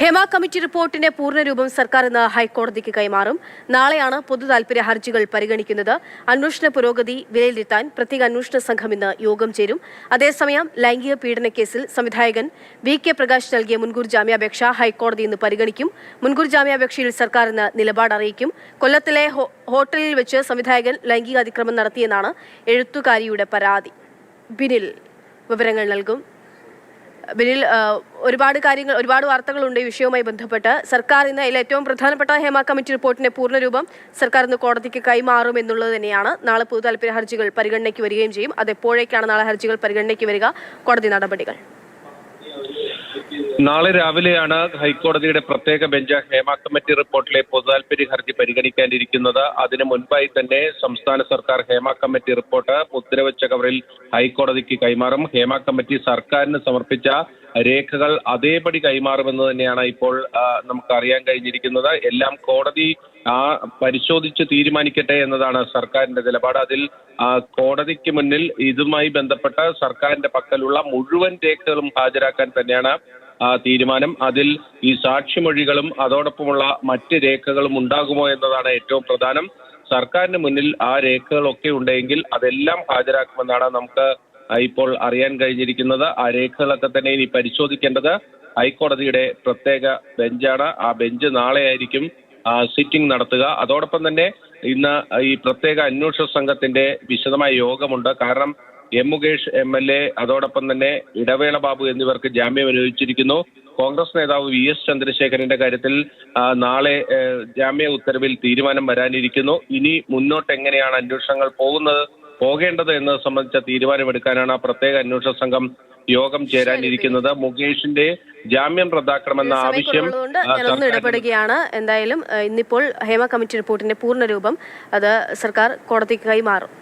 Hema committee റിപ്പോർട്ടിന്റെ പൂർണ്ണരൂപം സർക്കാർ ഇന്ന് ഹൈക്കോടതിക്ക് കൈമാറും. നാളെയാണ് പൊതു താൽപര്യ ഹർജികൾ പരിഗണിക്കുന്നത്. അന്വേഷണ പുരോഗതി വിലയിരുത്താൻ പ്രത്യേക അന്വേഷണ സംഘം ഇന്ന് യോഗം ചേരും. അതേസമയം ലൈംഗിക പീഡന കേസിൽ സംവിധായകൻ വി.കെ. പ്രകാശ് നൽകിയ മുൻകൂർ ജാമ്യാപേക്ഷ ഹൈക്കോടതി ഇന്ന് പരിഗണിക്കും. മുൻകൂർ ജാമ്യാപേക്ഷയിൽ സർക്കാർ ഇന്ന് നിലപാട് അറിയിക്കും. കൊല്ലത്തിലെ ഹോട്ടലിൽ വെച്ച് സംവിധായകൻ ലൈംഗിക അതിക്രമം നടത്തിയെന്നാണ് എഴുത്തുകാരിയുടെ പരാതി. ബിനിൽ വിവരങ്ങൾ നൽകും. ബിനിൽ, ഒരുപാട് വാർത്തകളുണ്ട് ഈ വിഷയവുമായി ബന്ധപ്പെട്ട്. സർക്കാർ ഇന്ന് ഏറ്റവും പ്രധാനപ്പെട്ട ഹേമ കമ്മിറ്റി റിപ്പോർട്ടിന്റെ പൂർണ്ണരൂപം സർക്കാർ ഇന്ന് കോടതിക്ക് കൈമാറും എന്നുള്ളത് തന്നെയാണ്. നാളെ പൊതു താൽപര്യ ഹർജികൾ പരിഗണനയ്ക്ക് വരികയും ചെയ്യും. അതെപ്പോഴേക്കാണ് നാളെ ഹർജികൾ പരിഗണനയ്ക്ക് വരിക? കോടതി നടപടികൾ നാളെ രാവിലെയാണ് ഹൈക്കോടതിയുടെ പ്രത്യേക ബെഞ്ച് ഹേമ കമ്മിറ്റി റിപ്പോർട്ടിലെ പൊതുതാൽപര്യ ഹർജി പരിഗണിക്കാനിരിക്കുന്നത്. അതിനു മുൻപായി തന്നെ സംസ്ഥാന സർക്കാർ ഹേമ കമ്മിറ്റി റിപ്പോർട്ട് മുദ്രവെച്ച കവറിൽ ഹൈക്കോടതിക്ക് കൈമാറും. ഹേമ കമ്മിറ്റി സർക്കാരിന് സമർപ്പിച്ച രേഖകൾ അതേപടി കൈമാറുമെന്ന് തന്നെയാണ് ഇപ്പോൾ നമുക്ക് അറിയാൻ കഴിഞ്ഞിരിക്കുന്നത്. എല്ലാം കോടതി പരിശോധിച്ച് തീരുമാനിക്കട്ടെ എന്നതാണ് സർക്കാരിന്റെ നിലപാട്. അതിൽ കോടതിക്ക് മുന്നിൽ ഇതുമായി ബന്ധപ്പെട്ട് സർക്കാരിന്റെ പക്കലുള്ള മുഴുവൻ രേഖകളും ഹാജരാക്കാൻ തന്നെയാണ് തീരുമാനം. അതിൽ ഈ സാക്ഷിമൊഴികളും അതോടൊപ്പമുള്ള മറ്റ് രേഖകളും ഉണ്ടാകുമോ എന്നതാണ് ഏറ്റവും പ്രധാനം. സർക്കാരിന് മുന്നിൽ ആ രേഖകളൊക്കെ ഉണ്ടെങ്കിൽ അതെല്ലാം ഹാജരാക്കുമെന്നാണ് നമുക്ക് ഇപ്പോൾ അറിയാൻ കഴിഞ്ഞിരിക്കുന്നത്. ആ രേഖകളൊക്കെ തന്നെ ഇനി പരിശോധിക്കേണ്ടത് ഹൈക്കോടതിയുടെ പ്രത്യേക ബെഞ്ചാണ്. ആ ബെഞ്ച് നാളെയായിരിക്കും സിറ്റിംഗ് നടത്തുക. അതോടൊപ്പം തന്നെ ഇന്ന് ഈ പ്രത്യേക അന്വേഷണ സംഘത്തിന്റെ വിശദമായ യോഗമുണ്ട്. കാരണം എം മുകേഷ് MLA അതോടൊപ്പം തന്നെ ഇടവേള ബാബു എന്നിവർക്ക് ജാമ്യം അനുവദിച്ചിരിക്കുന്നു. കോൺഗ്രസ് നേതാവ് VS ചന്ദ്രശേഖരന്റെ കാര്യത്തിൽ നാളെ ജാമ്യ ഉത്തരവിൽ തീരുമാനം വരാനിരിക്കുന്നു. ഇനി മുന്നോട്ട് എങ്ങനെയാണ് അന്വേഷണങ്ങൾ പോകേണ്ടത് എന്നത് സംബന്ധിച്ച തീരുമാനമെടുക്കാനാണ് പ്രത്യേക അന്വേഷണ സംഘം യോഗം ചേരാനിരിക്കുന്നത്. മുകേഷിന്റെ ജാമ്യം റദ്ദാക്കണമെന്ന ആവശ്യം ഇടപെടുകയാണ്. എന്തായാലും ഇന്നിപ്പോൾ ഹേമ കമ്മിറ്റി റിപ്പോർട്ടിന്റെ പൂർണ്ണരൂപം അത് സർക്കാർ കോടതിക്ക് കൈമാറും.